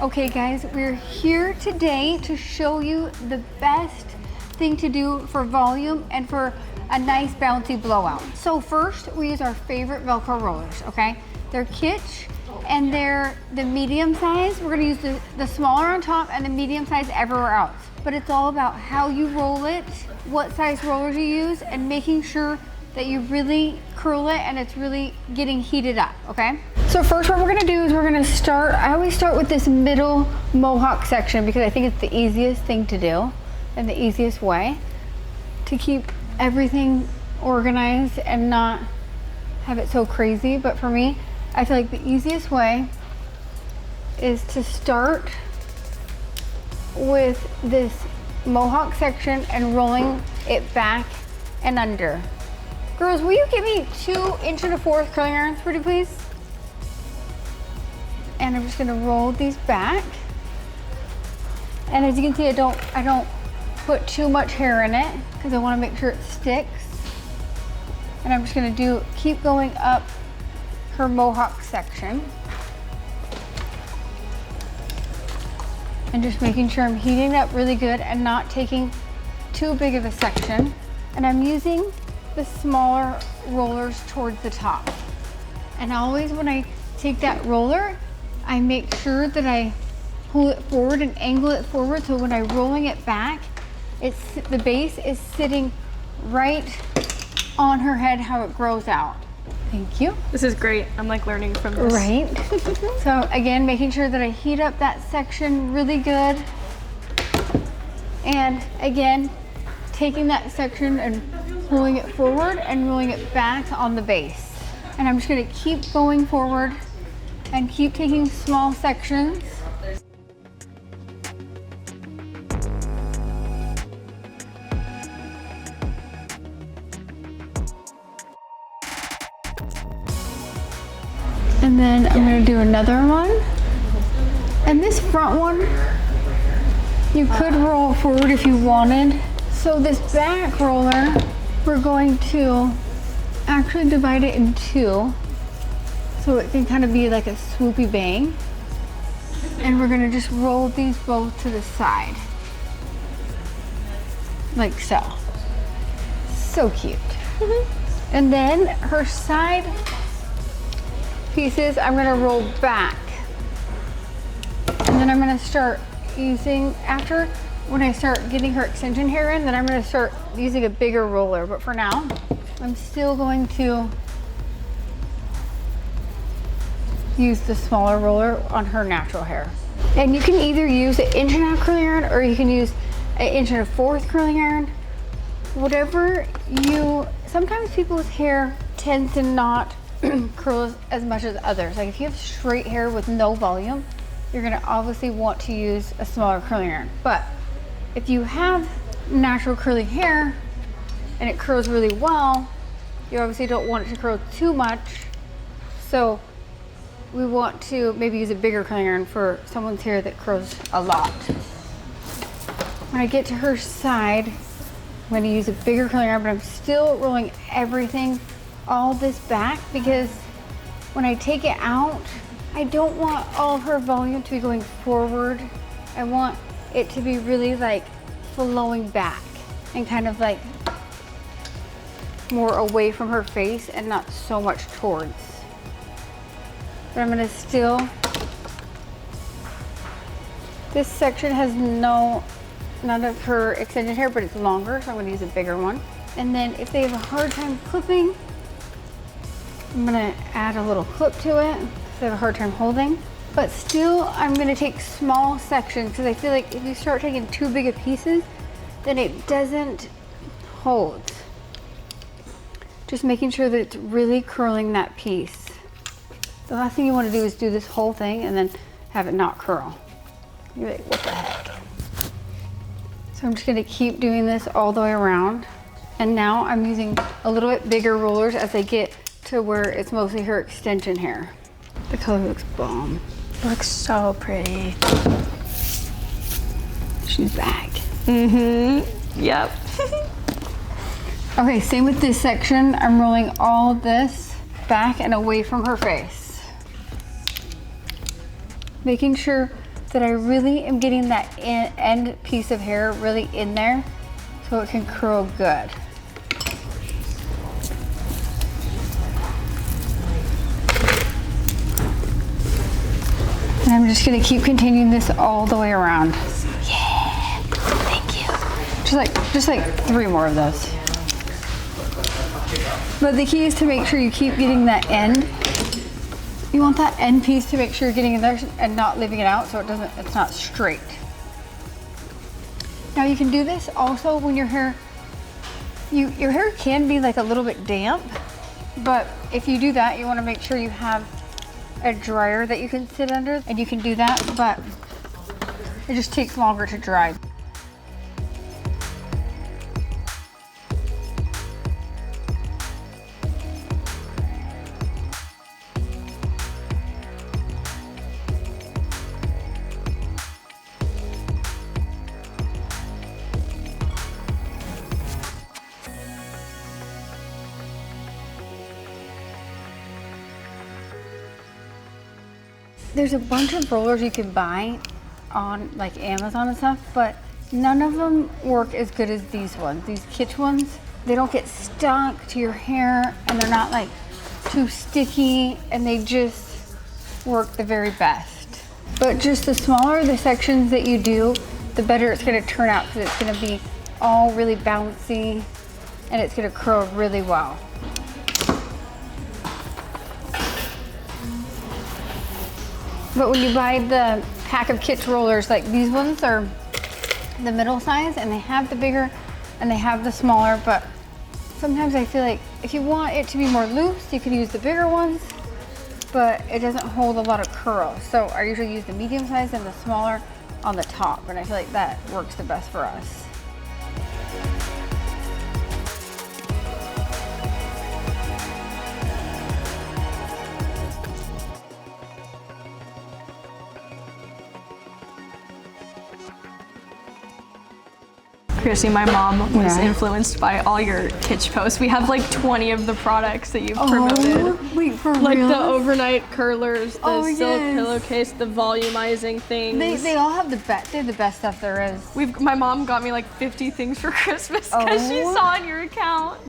Okay guys, we're here today to show you the best thing to do for volume and for a nice bouncy blowout. So first, we use our favorite Velcro rollers, okay? They're Kitsch and they're the medium size. We're gonna use the smaller on top and the medium size everywhere else. But it's all about how you roll it, what size rollers you use, and making sure that you really curl it and it's really getting heated up, okay? So first what we're gonna do is we're gonna start, I always start with this middle mohawk section because I think it's the easiest thing to do and the easiest way to keep everything organized and not have it so crazy. But for me, I feel like the easiest way is to start with this mohawk section and rolling it back and under. Girls, will you give me 2 1 1/4 curling irons, pretty please? And I'm just gonna roll these back. And as you can see, I don't put too much hair in it because I want to make sure it sticks. And I'm just gonna keep going up her mohawk section. And just making sure I'm heating it up really good and not taking too big of a section. And I'm using the smaller rollers towards the top. And always when I take that roller, I make sure that I pull it forward and angle it forward so when I'm rolling it back, the base is sitting right on her head how it grows out. Thank you. This is great. I'm like learning from this. Right. So again, making sure that I heat up that section really good. And again, taking that section and pulling it forward and rolling it back on the base. And I'm just gonna keep going forward and keep taking small sections. And then I'm gonna do another one. And this front one, you could roll forward if you wanted. So this back roller, we're going to actually divide it in 2 so it can kind of be like a swoopy bang. And we're gonna just roll these both to the side. Like so. So cute. And then her side pieces, I'm gonna roll back. And then I'm gonna start using, when I start getting her extension hair in, then I'm gonna start using a bigger roller. But for now, I'm still going to use the smaller roller on her natural hair. And you can either use an 1 1/2 curling iron or you can use an 1 1/4 curling iron. Whatever sometimes people's hair tends to not curl as much as others. Like if you have straight hair with no volume, you're gonna obviously want to use a smaller curling iron. But if you have natural curly hair and it curls really well, you obviously don't want it to curl too much. So we want to maybe use a bigger curling iron for someone's hair that curls a lot. When I get to her side, I'm gonna use a bigger curling iron, but I'm still rolling everything, all this back, because when I take it out, I don't want all of her volume to be going forward. I want it to be really like flowing back and kind of like more away from her face and not so much towards. But I'm gonna this section has none of her extended hair, but it's longer, so I'm gonna use a bigger one. And then if they have a hard time clipping, I'm gonna add a little clip to it if they have a hard time holding. But still, I'm gonna take small sections because I feel like if you start taking too big of pieces, then it doesn't hold. Just making sure that it's really curling that piece. The last thing you want to do is do this whole thing and then have it not curl. You're like, what the heck? So I'm just gonna keep doing this all the way around. And now I'm using a little bit bigger rollers as I get to where it's mostly her extension hair. The color looks bomb. Looks so pretty. She's back. Yep. Okay, same with this section. I'm rolling all this back and away from her face. Making sure that I really am getting that end piece of hair really in there so it can curl good. And I'm just gonna keep continuing this all the way around. Yeah, thank you. Just like 3 more of those. But the key is to make sure you keep getting that end. You want that end piece to make sure you're getting in there and not leaving it out so it's not straight. Now you can do this also when your hair can be like a little bit damp, but if you do that, you want to make sure you have a dryer that you can sit under, and you can do that, but it just takes longer to dry. There's a bunch of rollers you can buy on like Amazon and stuff, but none of them work as good as these ones. These Kitsch ones, they don't get stuck to your hair and they're not like too sticky, and they just work the very best. But just the smaller the sections that you do, the better it's gonna turn out, because it's gonna be all really bouncy and it's gonna curl really well. But when you buy the pack of Kitsch rollers, like these ones are the middle size, and they have the bigger and they have the smaller, but sometimes I feel like if you want it to be more loose, you can use the bigger ones, but it doesn't hold a lot of curl. So I usually use the medium size and the smaller on the top, and I feel like that works the best for us. Chrissy, my mom was influenced by all your Kitsch posts. We have like 20 of the products that you've promoted. Wait, for like real? the overnight curlers, the silk pillowcase, the volumizing things. They all have the best. They're the best stuff there is. My mom got me like 50 things for Christmas because she saw on your account.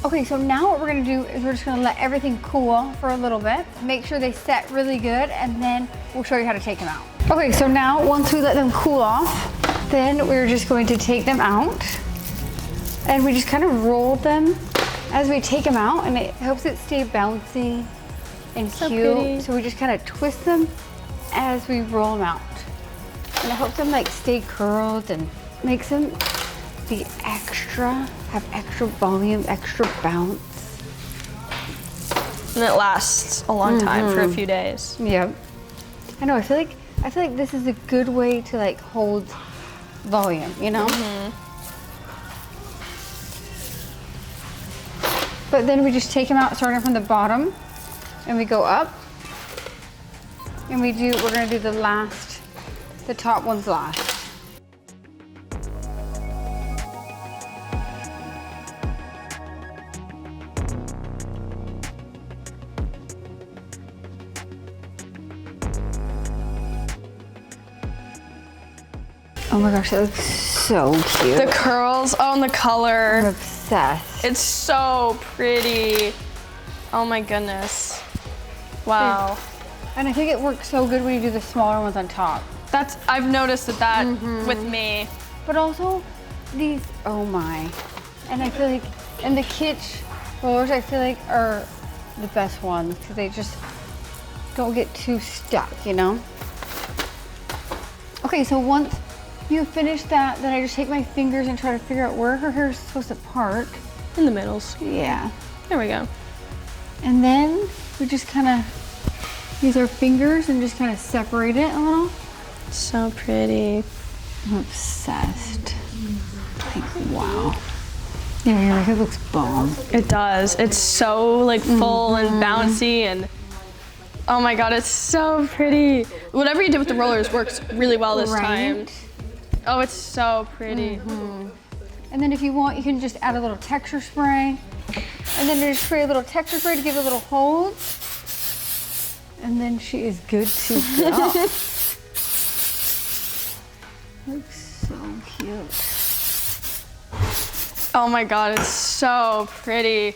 Okay, so now what we're gonna do is we're just gonna let everything cool for a little bit. Make sure they set really good, and then we'll show you how to take them out. Okay, so now once we let them cool off, then we're just going to take them out. And we just kind of roll them as we take them out, and it helps it stay bouncy and cute. Pretty. So we just kind of twist them as we roll them out. And it helps them like stay curled and makes them be have extra volume, extra bounce. And it lasts a long time for a few days. Yep. I know, I feel like this is a good way to like hold volume, you know? But then we just take them out starting from the bottom and we go up and we're gonna do the top ones last. Oh my gosh, that looks so cute. The curls, oh, and the color. I'm obsessed. It's so pretty. Oh my goodness. Wow. And I think it works so good when you do the smaller ones on top. I've noticed that with me. But also these, oh my. And I feel like, and the Kitsch rollers I feel like are the best ones because they just don't get too stuck, you know? Okay, so once you finish that, then I just take my fingers and try to figure out where her hair is supposed to part. In the middles. Yeah. There we go. And then we just kind of use our fingers and just kind of separate it a little. So pretty. I'm obsessed. Like, wow. Yeah, your hair looks bomb. It does. It's so like full and bouncy and oh my god, it's so pretty. Whatever you did with the rollers works really well this time. Oh, it's so pretty. And then if you want, you can just add a little texture spray. And then just spray a little texture spray to give it a little hold. And then she is good to go. Looks so cute. Oh my god, it's so pretty.